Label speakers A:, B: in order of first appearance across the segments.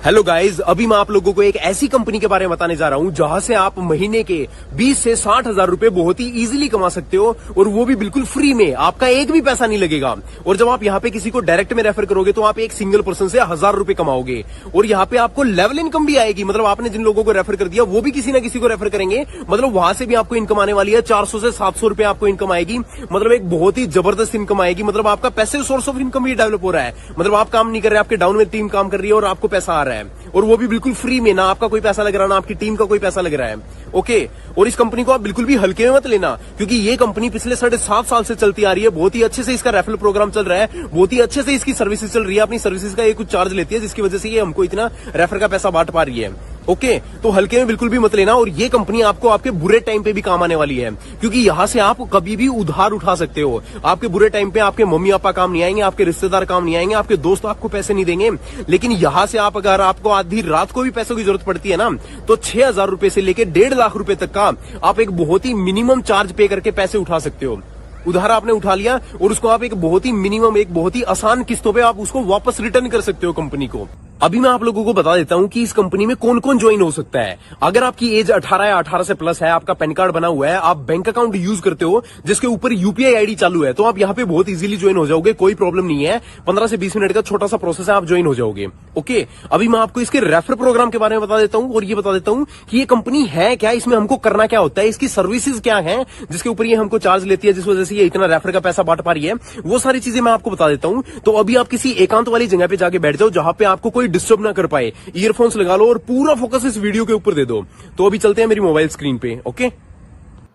A: Hello guys, अभी मैं आप लोगों को एक ऐसी कंपनी के बारे में बताने जा रहा हूं जहां से आप महीने के 20 से 60 हजार रुपए बहुत ही इजीली कमा सकते हो, और वो भी बिल्कुल फ्री में। आपका एक भी पैसा नहीं लगेगा। और जब आप यहाँ पे किसी को डायरेक्ट में रेफर करोगे तो आप एक सिंगल पर्सन से 1000 रुपए कमाओगे, और यहाँ पे आपको लेवल इनकम भी आएगी। मतलब आपने जिन लोगों को रेफर कर दिया वो भी किसी ना किसी को रेफर करेंगे, मतलब वहां से भी आपको इनकम आने वाली है। 400 से 700 रुपए आपको इनकम आएगी, मतलब एक बहुत ही जबरदस्त इनकम आएगी। मतलब आपका पैसिव सोर्स ऑफ इनकम भी डेवलप हो रहा है। मतलब आप काम नहीं कर रहे, आपके डाउन में टीम काम कर रही है और आपको पैसा आ रहा है, और वो भी बिल्कुल फ्री में। ना आपका कोई पैसा लग रहा, ना आपकी टीम का कोई पैसा लग रहा है। ओके, और इस कंपनी को आप बिल्कुल भी हल्के में मत लेना, क्योंकि ये कंपनी पिछले 7.5 साल से चलती आ रही है। बहुत ही अच्छे से इसका रेफरल प्रोग्राम चल रहा है, बहुत ही अच्छे से इसकी सर्विसेज चल रही है। अपनी सर्विसेज का ये कुछ चार्ज लेती है, जिसकी वजह से ये हमको इतना रेफर का पैसा बांट पा रही है। ओके, तो हल्के में बिल्कुल भी मत लेना। और ये कंपनी आपको आपके बुरे टाइम पे भी काम आने वाली है, क्योंकि यहां से आप कभी भी उधार उठा सकते हो। आपके बुरे टाइम पे आपके मम्मी पापा काम नहीं आएंगे, आपके रिश्तेदार काम नहीं आएंगे, आपके दोस्त आपको पैसे नहीं देंगे। लेकिन यहां से आप, अगर आपको आधी रात को भी पैसों की जरूरत पड़ती है ना, तो 6000 रुपए से लेकर 1.5 लाख रुपए तक का आप एक बहुत ही मिनिमम चार्ज पे करके पैसे उठा सकते हो। उधार आपने उठा लिया और उसको आप एक बहुत ही मिनिमम, एक बहुत ही आसान किस्तों पे आप उसको वापस रिटर्न कर सकते हो कंपनी को। अभी मैं आप लोगों को बता देता हूं कि इस कंपनी में कौन कौन ज्वाइन हो सकता है। अगर आपकी एज 18 या 18 से प्लस है, आपका पैन कार्ड बना हुआ है, आप बैंक अकाउंट यूज करते हो जिसके ऊपर यूपीआई आईडी चालू है, तो आप यहाँ पे बहुत इजीली ज्वाइन हो जाओगे। कोई प्रॉब्लम नहीं है, 15 से 20 मिनट का छोटा सा प्रोसेस है, आप ज्वाइन हो जाओगे। ओके, अभी मैं आपको इसके रेफर प्रोग्राम के बारे में बता देता हूं, और ये बता देता हूं कि ये कंपनी है क्या, इसमें हमको करना क्या होता है, इसकी सर्विसेज क्या है जिसके ऊपर ये हमको चार्ज लेती है, जिस वजह से ये इतना रेफर का पैसा बांट पा रही है। वो सारी चीजें मैं आपको बता देता हूं। तो अभी आप किसी एकांत वाली जगह पे जाके बैठ जाओ, जहां पे आपको कोई डिस्टर्ब ना कर पाए। ईयरफोन्स लगा लो और पूरा फोकस इस वीडियो के ऊपर दे दो। तो अभी चलते हैं मेरी मोबाइल स्क्रीन पे। ओके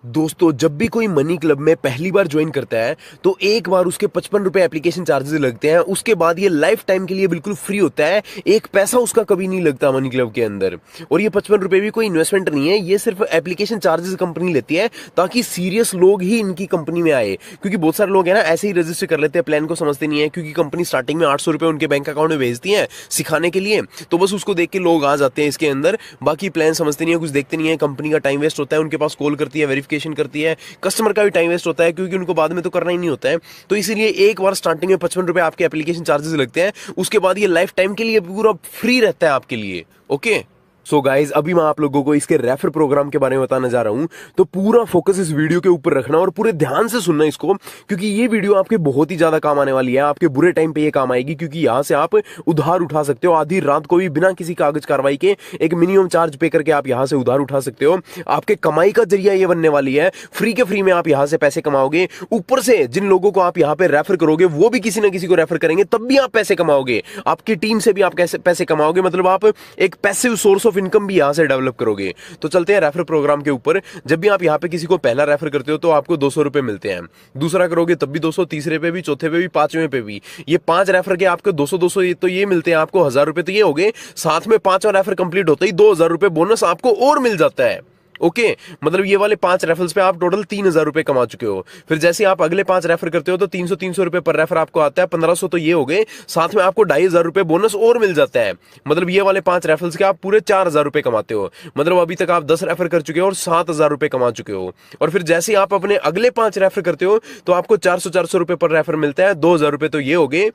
A: दोस्तों, जब भी कोई मनी क्लब में पहली बार ज्वाइन करता है तो एक बार उसके 55 रुपए एप्लीकेशन चार्जेस लगते हैं। उसके बाद ये लाइफ टाइम के लिए बिल्कुल फ्री होता है, एक पैसा उसका कभी नहीं लगता मनी क्लब के अंदर। और ये 55 रुपए भी कोई इन्वेस्टमेंट नहीं है, ये सिर्फ एप्लीकेशन चार्जेस कंपनी लेती है, ताकि सीरियस लोग ही इनकी कंपनी में आए। क्योंकि बहुत सारे लोग हैं ना, ऐसे ही रजिस्टर कर लेते हैं, प्लान को समझते नहीं है। क्योंकि कंपनी स्टार्टिंग में 800 रुपए उनके बैंक अकाउंट में भेजती है सिखाने के लिए, तो बस उसको देख के लोग आ जाते हैं इसके अंदर। बाकी प्लान समझते नहीं है, कुछ देखते नहीं है। कंपनी का टाइम वेस्ट होता है, उनके पास कॉल करती है, वेरिफिकेशन करती है, कस्टमर का भी टाइम वेस्ट होता है, क्योंकि उनको बाद में तो करना ही नहीं होता है। तो इसीलिए एक बार स्टार्टिंग में 55 रुपए आपके एप्लीकेशन चार्जेस लगते हैं, उसके बाद ये लाइफ टाइम के लिए पूरा फ्री रहता है आपके लिए। ओके सो गाइज, अभी मैं आप लोगों को इसके रेफर प्रोग्राम के बारे में बताने जा रहा हूं, तो पूरा फोकस इस वीडियो के ऊपर रखना और पूरे ध्यान से सुनना इसको, क्योंकि ये वीडियो आपके बहुत ही ज्यादा काम आने वाली है। आपके बुरे टाइम पे ये काम आएगी, क्योंकि यहां से आप उधार उठा सकते हो आधी रात को भी, बिना किसी कागज कार्रवाई के एक मिनिमम चार्ज पे करके आप यहां से उधार उठा सकते हो। आपके कमाई का जरिया ये बनने वाली है, फ्री के फ्री में आप यहां से पैसे कमाओगे। ऊपर से जिन लोगों को आप यहां पे रेफर करोगे वो भी किसी ना किसी को रेफर करेंगे, तब भी आप पैसे कमाओगे। आपकी टीम से भी आप कैसे पैसे कमाओगे, मतलब आप एक पैसिव सोर्स ऑफ इनकम भी यहां से डेवलप करोगे। तो चलते हैं रेफर प्रोग्राम के ऊपर। जब भी आप यहां पे किसी को पहला रेफर करते हो तो आपको 200 रुपए मिलते हैं, दूसरा करोगे तब भी 200, तीसरे पे भी, चौथे पे भी, पांचवें पे भी। ये 5 रेफर के आपको 200 तो ये मिलते हैं, आपको 1000 रुपए तो ये हो गए। साथ में 5वां रेफर कंप्लीट होता ही 2000 रुपए बोनस आपको और मिल जाता है। ओके, मतलब ये वाले 5 रेफरल्स पे आप टोटल 3000 रुपए कमा चुके हो। फिर जैसे आप अगले 5 रेफर करते हो तो 300 रुपए पर रेफर आपको आता है, 1500 तो ये हो गए। साथ में आपको 2500 रुपए बोनस और मिल जाता है। मतलब ये वाले 5 रेफरल्स के आप पूरे 4000 रुपए कमाते हो। मतलब अभी तक आप 10 रेफर कर चुके हो और 7000 रुपए कमा चुके हो। और फिर जैसे आप अपने अगले 5 रेफर करते हो तो आपको 400 रुपए पर रेफर मिलता है, 2000 रुपए तो ये हो गए।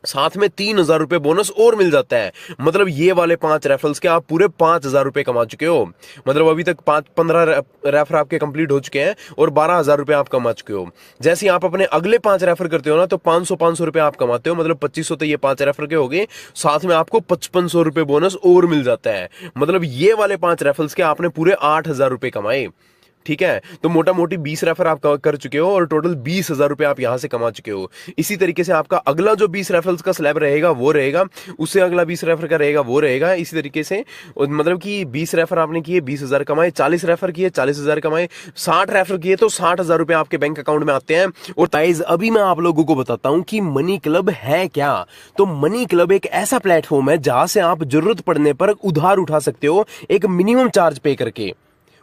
A: साथ में 3000 रुपए बोनस और मिल जाता है। मतलब ये वाले 5 रेफरल्स के आप पूरे 5000 रुपए कमा चुके हो। मतलब अभी तक 15 रेफर आपके कंप्लीट हो चुके हैं और 12000 रुपए आप कमा चुके हो। जैसे आप अपने अगले 5 रेफर करते हो ना, तो 500 रुपए आप कमाते हो। मतलब 2500 तो ये 5 रेफर के हो गए, साथ में आपको 5500 रुपए बोनस और मिल जाता है। मतलब ये वाले 5 रेफरल्स के आपने पूरे 8000 रुपए कमाए। ठीक है, तो मोटा मोटी 20 रेफर आप कर चुके हो और टोटल 20,000 रुपए आप यहां से कमा चुके हो। इसी तरीके से आपका अगला जो 20 रेफरल्स का स्लैब रहेगा वो रहेगा, उससे अगला 20 रेफर का रहेगा वो रहेगा। इसी तरीके से मतलब कि 20 रेफर आपने किए 20,000 कमाए, 40 रेफर किए 40,000 कमाए, 60 रेफर किए तो 60,000 रुपए आपके बैंक अकाउंट में आते हैं। और गाइस, अभी मैं आप लोगों को बताता हूं कि मनी क्लब है क्या। तो मनी क्लब एक ऐसा प्लेटफॉर्म है जहां से आप जरूरत पड़ने पर उधार उठा सकते हो, एक मिनिमम चार्ज पे करके।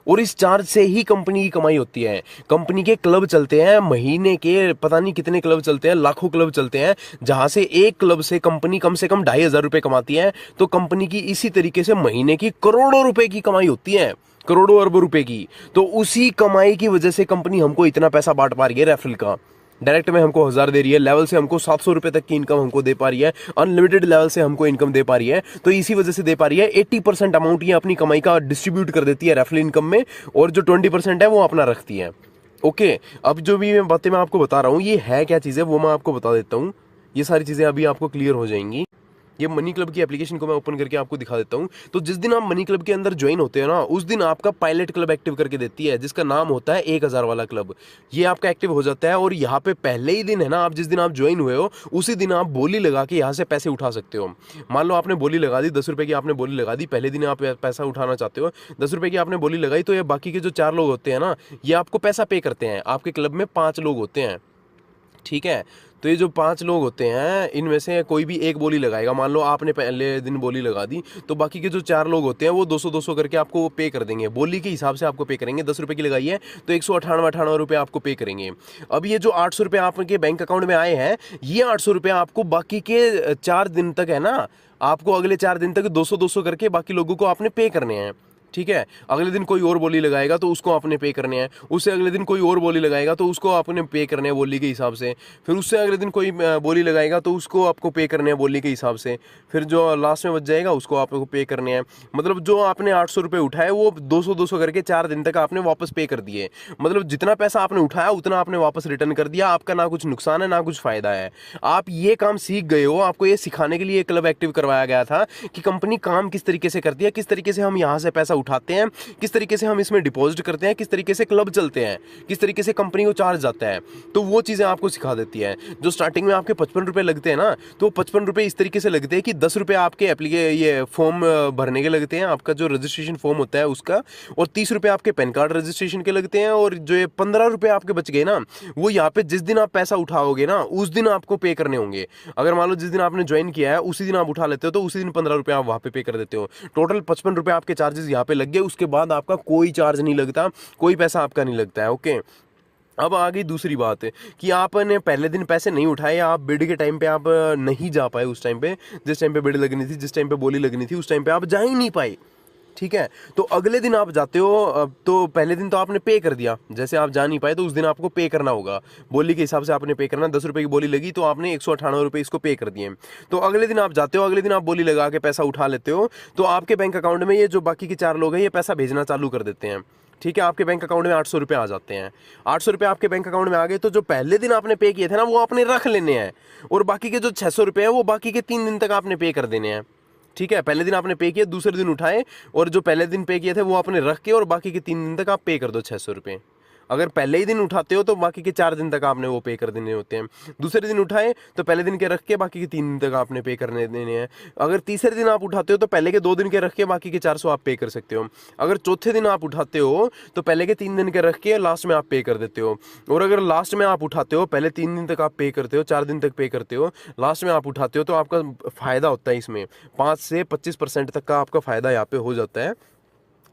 A: और इस चार्ज से ही कंपनी की कमाई होती है। कंपनी के क्लब चलते हैं, महीने के पता नहीं कितने क्लब चलते हैं, लाखों क्लब चलते हैं, जहां से एक क्लब से कंपनी कम से कम 2500 रुपए कमाती है। तो कंपनी की इसी तरीके से महीने की करोड़ों रुपए की कमाई होती है, करोड़ों अरबों रुपए की। तो उसी कमाई की वजह से कंपनी हमको इतना पैसा बांट पा रही है रेफरल का। डायरेक्ट में हमको 1000 दे रही है, लेवल से हमको 700 रुपए तक की इनकम हमको दे पा रही है, अनलिमिटेड लेवल से हमको इनकम दे पा रही है। तो इसी वजह से दे पा रही है। 80% अमाउंट ये अपनी कमाई का डिस्ट्रीब्यूट कर देती है रेफरल इनकम में, और जो 20% है वो अपना रखती है। ओके, अब जो भी बातें मैं आपको बता रहा हूँ ये है क्या चीज़ है वो मैं आपको बता देता हूँ। ये सारी चीज़ें अभी आपको क्लियर हो जाएंगी। ये मनी क्लब की एप्लीकेशन को मैं ओपन करके आपको दिखा देता हूँ। तो जिस दिन आप मनी क्लब के अंदर ज्वाइन होते हैं ना, उस दिन आपका पायलट क्लब एक्टिव करके देती है, जिसका नाम होता है 1000 वाला क्लब। ये आपका एक्टिव हो जाता है, और यहाँ पे पहले ही दिन है ना, आप जिस दिन आप ज्वाइन हुए हो उसी दिन आप बोली लगा के यहाँ से पैसे उठा सकते हो। मान लो आपने बोली लगा दी, 10 रुपये की आपने बोली लगा दी, पहले दिन आप पैसा उठाना चाहते हो, 10 रुपये की आपने बोली लगाई, तो ये बाकी के जो 4 लोग होते हैं ना, ये आपको पैसा पे करते हैं। आपके क्लब में 5 लोग होते हैं, ठीक है। तो ये जो 5 लोग होते हैं, इनमें से कोई भी एक बोली लगाएगा। मान लो आपने पहले दिन बोली लगा दी, तो बाकी के जो 4 लोग होते हैं वो 200-200 करके आपको पे कर देंगे, बोली के हिसाब से आपको पे करेंगे। 10 रुपये की लगाई है तो 198 रुपये आपको पे करेंगे। अब ये जो 800 रुपये आपके बैंक अकाउंट में आए हैं, ये 800 रुपये आपको बाकी के 4 दिन तक है ना, आपको अगले 4 दिन तक 200-200 करके बाकी लोगों को आपने पे करने हैं, ठीक है। अगले दिन कोई और बोली लगाएगा तो उसको आपने पे करने हैं, उससे अगले दिन कोई और बोली लगाएगा तो उसको आपने पे करने हैं बोली के हिसाब से, फिर उससे अगले दिन कोई बोली लगाएगा तो उसको आपको पे करने हैं बोली के हिसाब से, फिर जो लास्ट में बच जाएगा उसको आपको पे करने हैं। मतलब जो आपने 800 रुपये उठाए वो 200-200 करके 4 दिन तक आपने वापस पे कर दिए। मतलब जितना पैसा आपने उठाया उतना आपने वापस रिटर्न कर दिया। आपका ना कुछ नुकसान है ना कुछ फायदा है। आप ये काम सीख गए हो। आपको ये सिखाने के लिए क्लब एक्टिव करवाया गया था कि कंपनी काम किस तरीके से करती है, किस तरीके से हम यहाँ से पैसा उठाते हैं, किस तरीके से हम इसमें डिपॉजिट करते हैं, किस तरीके से क्लब चलते हैं, किस तरीके से कंपनी को चार्ज जाता है। तो वो चीज़ें आपको सिखा देती है। जो स्टार्टिंग में आपके 55 रुपये लगते हैं ना, तो 55 रुपये इस तरीके से लगते हैं कि 10 रुपये आपके ये फॉर्म भरने के लगते हैं, आपका जो रजिस्ट्रेशन फॉर्म होता है उसका, और 30 रुपये आपके पैन कार्ड रजिस्ट्रेशन के लगते हैं, और जो ये 15 रुपये आपके बच गए ना, वो यहाँ पे जिस दिन आप पैसा उठाओगे ना उस दिन आपको पे करने होंगे। अगर मान लो जिस दिन आपने ज्वाइन किया है उसी दिन आप उठा लेते हो तो उसी दिन 15 रुपये आप वहाँ पे कर देते हो। टोटल 55 रुपये आपके चार्जेस यहाँ पे लग गए। उसके बाद आपका कोई चार्ज नहीं लगता, कोई पैसा आपका नहीं लगता है। ओके, अब आ गई दूसरी बात कि आपने पहले दिन पैसे नहीं उठाए, या आप बिड के टाइम पे आप नहीं जा पाए, उस टाइम पे जिस टाइम पे बिड लगनी थी, जिस टाइम पे बोली लगनी थी, उस टाइम पे आप जा ही नहीं पाए, ठीक है। तो अगले दिन आप जाते हो, तो पहले दिन तो आपने पे कर दिया, जैसे आप जा नहीं पाए तो उस दिन आपको पे करना होगा, बोली के हिसाब से आपने पे करना। 10 रुपये की बोली लगी तो आपने 198 रुपये इसको पे कर दिए। तो अगले दिन आप जाते हो, अगले दिन आप बोली लगा के पैसा उठा लेते हो, तो आपके बैंक अकाउंट में ये जो बाकी के 4 लोग हैं ये पैसा भेजना चालू कर देते हैं, ठीक है। आपके बैंक अकाउंट में 800 रुपये आ जाते हैं। 800 रुपये आपके बैंक अकाउंट में आ गए, तो जो पहले दिन आपने पे किए थे ना वो आपने रख लेने हैं, और बाकी के जो 600 रुपये हैं वो बाकी के 3 दिन तक आपने पे कर देने हैं, ठीक है। पहले दिन आपने पे किया, दूसरे दिन उठाए, और जो पहले दिन पे किए थे वो आपने रख के, और बाकी के 3 दिन तक आप पे कर दो 600 रुपये। अगर पहले ही दिन उठाते हो तो बाकी के 4 दिन तक आपने वो पे कर देने होते हैं। दूसरे दिन उठाए तो पहले दिन के रख के बाकी के 3 दिन तक आपने पे करने देने हैं। अगर तीसरे दिन आप उठाते हो तो पहले के 2 दिन के रख के बाकी के 400 आप पे कर सकते हो। अगर चौथे दिन आप उठाते हो तो पहले के 3 दिन के रख के लास्ट में आप पे कर देते हो। और अगर लास्ट में आप उठाते हो, पहले 3 दिन तक आप पे करते हो, 4 दिन तक पे करते हो, लास्ट में आप उठाते हो, तो आपका फ़ायदा होता है इसमें 5 से 25% तक का आपका फ़ायदा यहाँ पे हो जाता है,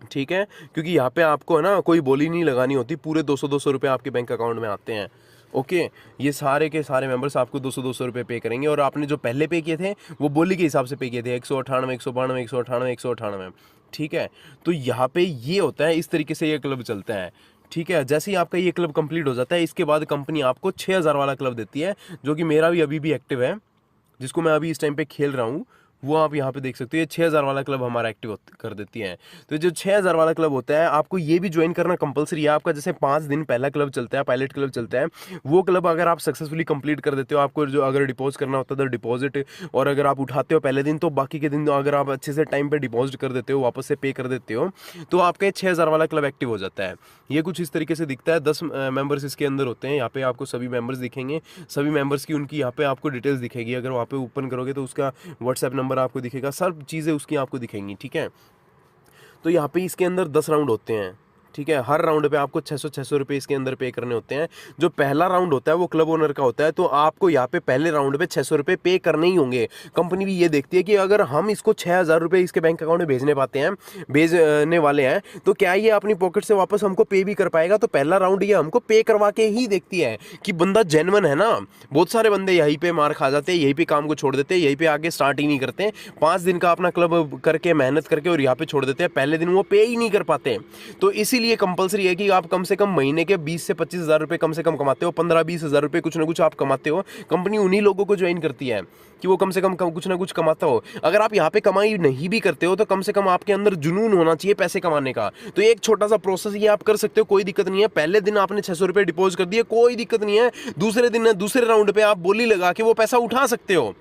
A: ठीक है। क्योंकि यहाँ पे आपको है ना कोई बोली नहीं लगानी होती, पूरे 200-200 रुपये आपके बैंक अकाउंट में आते हैं। ओके, ये सारे के सारे मेंबर्स आपको 200-200 रुपये पे करेंगे, और आपने जो पहले पे किए थे वो बोली के हिसाब से पे किए थे, 198, 192, 198, 198, ठीक है। तो यहाँ पे ये होता है, इस तरीके से ये क्लब चलता है, ठीक है। जैसे ही आपका ये क्लब कंप्लीट हो जाता है, इसके बाद कंपनी आपको 6000 वाला क्लब देती है, जो कि मेरा भी अभी भी एक्टिव है, जिसको मैं अभी इस टाइम पे खेल रहा हूँ, वो आप यहाँ पे देख सकते हो। ये 6000 वाला क्लब हमारा एक्टिव कर देती है। तो जो 6000 वाला क्लब होता है, आपको ये भी ज्वाइन करना कंपलसरी है। आपका जैसे 5 दिन पहला क्लब चलता है, पायलट क्लब चलता है, वो क्लब अगर आप सक्सेसफुली कंप्लीट कर देते हो, आपको जो अगर डिपॉजिट करना होता है तो डिपॉजिट, और अगर आप उठाते हो पहले दिन तो बाकी के दिन अगर आप अच्छे से टाइम पे डिपॉजिट कर देते हो, वापस से पे कर देते हो, तो आपका 6000 वाला क्लब एक्टिव हो जाता है। ये कुछ इस तरीके से दिखता है। 10 मेंबर्स इसके अंदर होते हैं। यहाँ पे आपको सभी मेंबर्स दिखेंगे, सभी मेंबर्स की उनकी यहाँ पे आपको डिटेल्स दिखेगी। अगर वहाँ पे ओपन करोगे तो उसका व्हाट्सएप नंबर आपको दिखेगा, सब चीज़ें उसकी आपको दिखेंगी, ठीक है। तो यहाँ पे इसके अंदर 10 राउंड होते हैं, ठीक है। हर राउंड पे आपको 600 रुपये इसके अंदर पे करने होते हैं। जो पहला राउंड होता है वो क्लब ओनर का होता है, तो आपको यहाँ पे पहले राउंड पे 600 रुपये पे करने ही होंगे। कंपनी भी ये देखती है कि अगर हम इसको 6000 रुपये इसके बैंक अकाउंट में भेजने वाले हैं, तो क्या ये अपनी पॉकेट से वापस हमको पे भी कर पाएगा। तो पहला राउंड ये हमको पे करवा के ही देखती है कि बंदा जेन्युइन है ना। बहुत सारे बंदे यहीं पे मार खा जाते हैं, यहीं पे काम को छोड़ देते हैं, यहीं पे आगे स्टार्ट ही नहीं करते। 5 दिन का अपना क्लब करके मेहनत करके और यहाँ पे छोड़ देते हैं, पहले दिन वो पे ही नहीं कर पाते। तो इसीलिए लिए कंपलसरी है कि आप कम से कम महीने के 20 से 25 हज़ार रुपये कम से कम कमाते हो, 15-20 हज़ार रुपये कुछ ना कुछ आप कमाते हो। कंपनी उन्हीं लोगों को ज्वाइन करती है कि वो कम से कम कुछ ना कुछ कमाता हो। अगर आप यहाँ पे कमाई नहीं भी करते हो तो कम से कम आपके अंदर जुनून होना चाहिए पैसे कमाने का। तो एक छोटा सा प्रोसेस ये आप कर सकते हो, कोई दिक्कत नहीं है। पहले दिन आपने 600 रुपये डिपॉजिट कर दिए, कोई दिक्कत नहीं है। दूसरे दिन दूसरे राउंड पे आप बोली लगा के वो पैसा उठा सकते हो,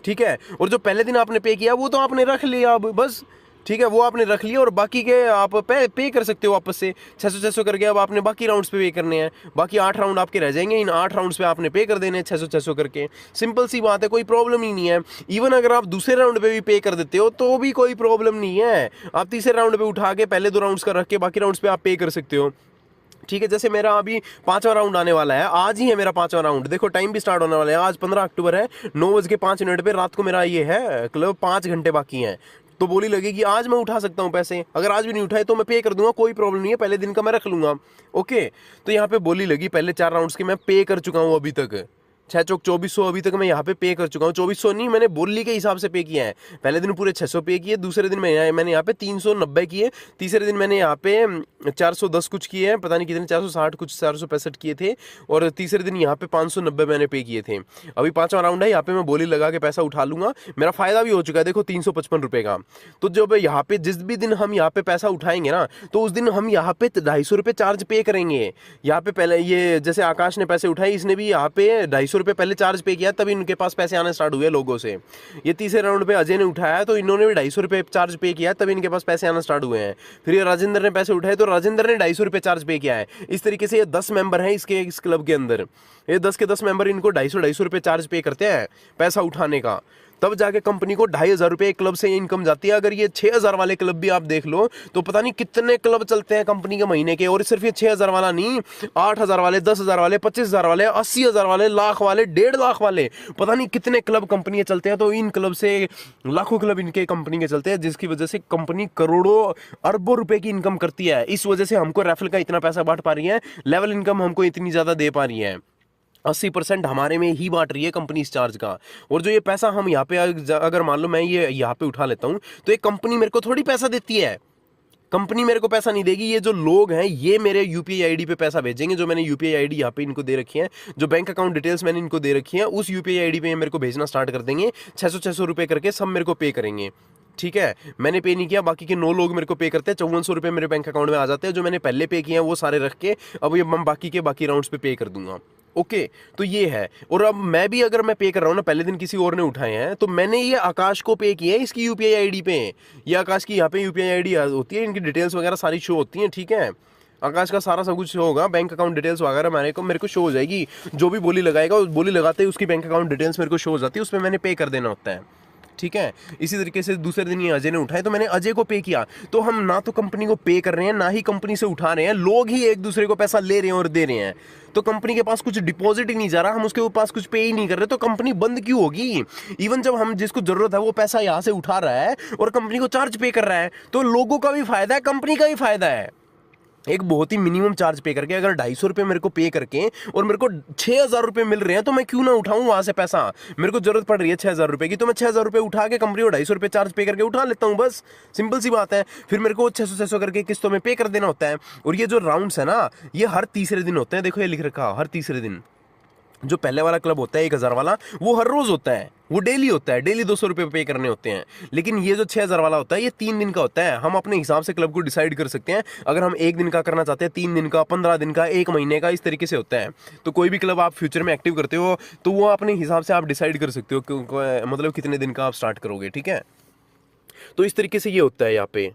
A: ठीक है। और जो पहले दिन आपने पे किया वो तो आपने रख लिया अब बस, ठीक है, वो आपने रख लिया और बाकी के आप पे कर सकते हो वापस से 600-600 करके। अब आपने बाकी राउंड्स पे करने हैं, बाकी 8 राउंड आपके रह जाएंगे, इन 8 राउंड्स पे आपने पे कर देने हैं 600-600 करके। सिंपल सी बात है, कोई प्रॉब्लम ही नहीं है। इवन अगर आप दूसरे राउंड पे भी पे कर देते हो तो भी कोई प्रॉब्लम नहीं है। आप तीसरे राउंड पे उठा के पहले 2 राउंड्स का रख के बाकी राउंड्स पे आप पे कर सकते हो, ठीक है। जैसे मेरा अभी 5वां राउंड आने वाला है, आज ही है मेरा 5वां राउंड। देखो टाइम भी स्टार्ट होने वाला है, आज 15 अक्टूबर है, 9:05 पे रात को मेरा ये है क्लब, 5 घंटे बाकी हैं। तो बोली लगेगी आज मैं उठा सकता हूं पैसे, अगर आज भी नहीं उठाए तो मैं पे कर दूंगा, कोई प्रॉब्लम नहीं है, पहले दिन का मैं रख लूंगा, ओके। तो यहाँ पे बोली लगी पहले 4 राउंड्स के मैं पे कर चुका हूं अभी तक, 6 चौक 2400 अभी तक मैं यहाँ पे कर चुका हूँ। 2400 नहीं, मैंने बोली के हिसाब से पे किया है। पहले दिन पूरे 600 पे किए, दूसरे दिन मैंने यहाँ पे 390 किए, तीसरे दिन मैंने यहाँ पे 410 कुछ किए हैं, पता नहीं कितने 460 कुछ 465 किए थे, और तीसरे दिन यहाँ पे 590 मैंने पे किए थे। अभी 5वां राउंड है, यहाँ पे मैं बोली लगा के पैसा उठा लूंगा, मेरा फायदा भी हो चुका है देखो 355 रुपये का। तो जब यहाँ पे जिस भी दिन हम यहाँ पे पैसा उठाएंगे ना, तो उस दिन हम यहाँ पे 250 रुपये चार्ज पे करेंगे। यहाँ पे पहले ये जैसे आकाश ने पैसे उठाए, इसने भी यहाँ पे 250 रुपये पहले चार्ज पे किया, तभी इनके पास पैसे आने स्टार्ट हुए लोगों से। ये तीसरे राउंड पे अजय ने उठाया तो इन्होंने भी 250 रुपये चार्ज पे किया, तभी इनके पास पैसे आना स्टार्ट हुए हैं। फिर ये राजेंद्र ने पैसे उठाए तो राजेंद्र ने 250 रुपये चार्ज पे किया है। इस तरीके से ये 10 मेंबर हैं इस क्लब के अंदर, ये 10 के 10 मेंबर इनको 250 रुपये चार्ज पे करते हैं पैसा उठाने का, तब जाके कंपनी को 2500 रुपये क्लब से इनकम जाती है। अगर ये 6000 वाले क्लब भी आप देख लो तो पता नहीं कितने क्लब चलते हैं कंपनी के महीने के, और सिर्फ ये 6000 वाला नहीं, 8000 वाले, 10,000 वाले, 25,000 वाले, 80,000 वाले, लाख वाले, 1.5 लाख वाले, पता नहीं कितने क्लब कंपनी चलते हैं। तो इन क्लब से लाखों क्लब इनके कंपनी के चलते हैं, जिसकी वजह से कंपनी करोड़ों अरबों रुपए की इनकम करती है। इस वजह से हमको रेफरल का इतना पैसा बांट पा रही है, लेवल इनकम हमको इतनी ज्यादा दे पा रही है। 80% हमारे में ही बांट रही है कंपनी इस चार्ज का। और जो ये पैसा हम यहाँ पे अगर मान लो मैं ये यहाँ पे उठा लेता हूँ तो एक कंपनी मेरे को थोड़ी पैसा देती है, कंपनी मेरे को पैसा नहीं देगी। ये जो लोग हैं ये मेरे यूपीआई आईडी पे पैसा भेजेंगे, जो मैंने यूपीआई आईडी यहाँ पे इनको दे रखी है, जो बैंक अकाउंट डिटेल्स मैंने इनको दे रखी है, उस यूपीआई आईडी पे मेरे को भेजना स्टार्ट कर देंगे। 600-600 रुपये करके सब मेरे को पे करेंगे, ठीक है। मैंने पे नहीं किया, बाकी के 9 लोग मेरे को पे करते हैं। 5400 रुपये मेरे बैंक अकाउंट में आ जाते हैं, जो मैंने पहले पे किए हैं वो सारे रख के अब ये मैं बाकी राउंड्स पे कर दूंगा, ओके। तो ये है। और अब मैं भी अगर मैं पे कर रहा हूँ ना, पहले दिन किसी और ने उठाए हैं तो मैंने ये आकाश को पे किया है इसकी यूपीआई आईडी पे। ये आकाश की यहाँ पे यूपीआई आईडी होती है, इनकी डिटेल्स वगैरह सारी शो होती हैं, ठीक है। आकाश का सारा सब कुछ शो होगा, बैंक अकाउंट डिटेल्स वगैरह मेरे को शो हो जाएगी। जो भी बोली लगाएगा उस बोली लगाते ही उसकी बैंक अकाउंट डिटेल्स मेरे को शो हो जाती है, उसमें मैंने पे कर देना होता है, ठीक है। इसी तरीके से दूसरे दिन ये अजय ने उठाए तो मैंने अजय को पे किया। तो हम ना तो कंपनी को पे कर रहे हैं, ना ही कंपनी से उठा रहे हैं, लोग ही एक दूसरे को पैसा ले रहे हैं और दे रहे हैं। तो कंपनी के पास कुछ डिपॉजिट ही नहीं जा रहा, हम उसके पास कुछ पे ही नहीं कर रहे, तो कंपनी बंद क्यों होगी। इवन जब हम जिसको जरूरत है वो पैसा यहां से उठा रहा है और कंपनी को चार्ज पे कर रहा है, तो लोगों का भी फायदा है, कंपनी का भी फायदा है। एक बहुत ही मिनिमम चार्ज पे करके अगर 250 रुपये मेरे को पे करके और मेरे को 6000 रुपये मिल रहे हैं, तो मैं क्यों ना उठाऊं वहां से पैसा। मेरे को जरूरत पड़ रही है 6000 रुपये की, तो मैं 6000 रुपये उठा के कंपनी को 250 रुपये चार्ज पे करके उठा लेता हूं, बस सिंपल सी बात है। फिर मेरे को 600-600 करके किस्तों में पे कर देना होता है। और ये जो राउंड्स है ना, ये हर तीसरे दिन होते हैं, देखो ये लिख रखा हर तीसरे दिन। जो पहले वाला क्लब होता है 1000 वाला, वो हर रोज होता है, वो डेली होता है, डेली 200 रुपये पे करने होते हैं। लेकिन ये जो 6000 वाला होता है ये 3 दिन का होता है। हम अपने हिसाब से क्लब को डिसाइड कर सकते हैं, अगर हम 1 दिन का करना चाहते हैं, 3 दिन का, 15 दिन का, 1 महीने का, इस तरीके से होता है। तो कोई भी क्लब आप फ्यूचर में एक्टिव करते हो तो वो अपने हिसाब से आप डिसाइड कर सकते हो, मतलब कितने दिन का आप स्टार्ट करोगे, ठीक है। तो इस तरीके से ये होता है यहाँ पे।